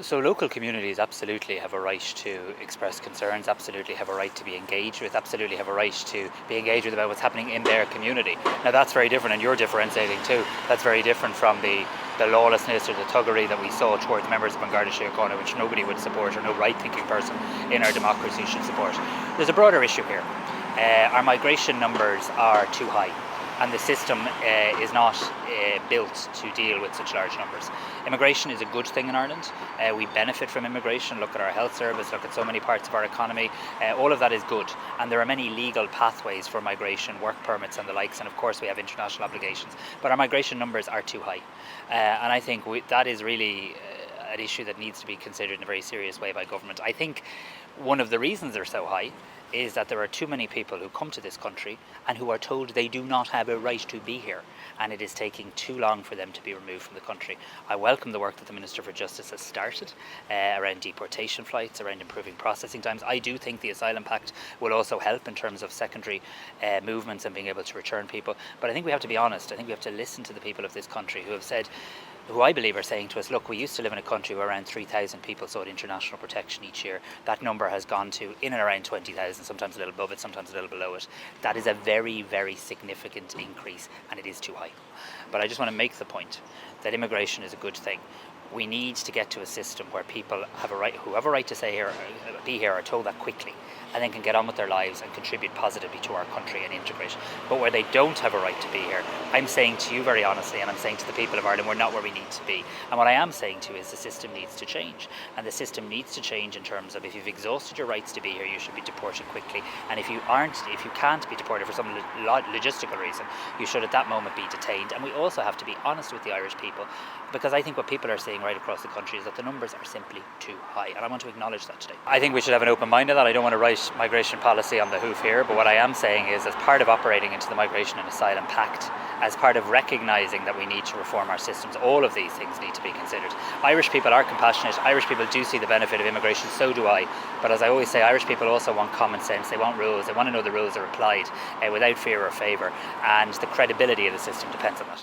So local communities absolutely have a right to express concerns, absolutely have a right to be engaged with, absolutely have a right to be engaged with about what's happening in their community. Now that's very different, and you're differentiating too. That's very different from the lawlessness or the thuggery that we saw towards members of An Garda Síochána, which nobody would support, or no right-thinking person in our democracy should support. There's a broader issue here. Our migration numbers are too high, and the system is not built to deal with such large numbers. Immigration is a good thing in Ireland. We benefit from immigration. Look at our health service, look at so many parts of our economy. All of that is good, and there are many legal pathways for migration, work permits and the likes, and of course we have international obligations. But our migration numbers are too high, and I think that is really an issue that needs to be considered in a very serious way by government. I think one of the reasons they're so high is that there are too many people who come to this country and who are told they do not have a right to be here, and it is taking too long for them to be removed from the country. I welcome the work that the Minister for Justice has started around deportation flights, around improving processing times. I do think the Asylum Pact will also help in terms of secondary movements and being able to return people. But I think we have to be honest. I think we have to listen to the people of this country who have said, who I believe are saying to us, look, we used to live in a country where around 3,000 people sought international protection each year. That number has gone to in and around 20,000, sometimes a little above it, sometimes a little below it. That is a very, very significant increase, and it is too high. But I just want to make the point that immigration is a good thing. We need to get to a system where people have a right, who have a right to be here, are told that quickly, and then can get on with their lives and contribute positively to our country and integrate. But where they don't have a right to be here, I'm saying to you very honestly, and I'm saying to the people of Ireland, we're not where we need to be. And what I am saying to you is the system needs to change. And the system needs to change in terms of, if you've exhausted your rights to be here, you should be deported quickly. And if you can't be deported for some logistical reason, you should at that moment be detained. And we also have to be honest with the Irish people, because I think what people are saying right across the country is that the numbers are simply too high, and I want to acknowledge that today. I think we should have an open mind on that. I don't want to write migration policy on the hoof here, but what I am saying is, as part of operating into the Migration and Asylum Pact, as part of recognising that we need to reform our systems, all of these things need to be considered. Irish people are compassionate. Irish people do see the benefit of immigration, so do I. But as I always say, Irish people also want common sense. They want rules. They want to know the rules are applied without fear or favour, and the credibility of the system depends on that.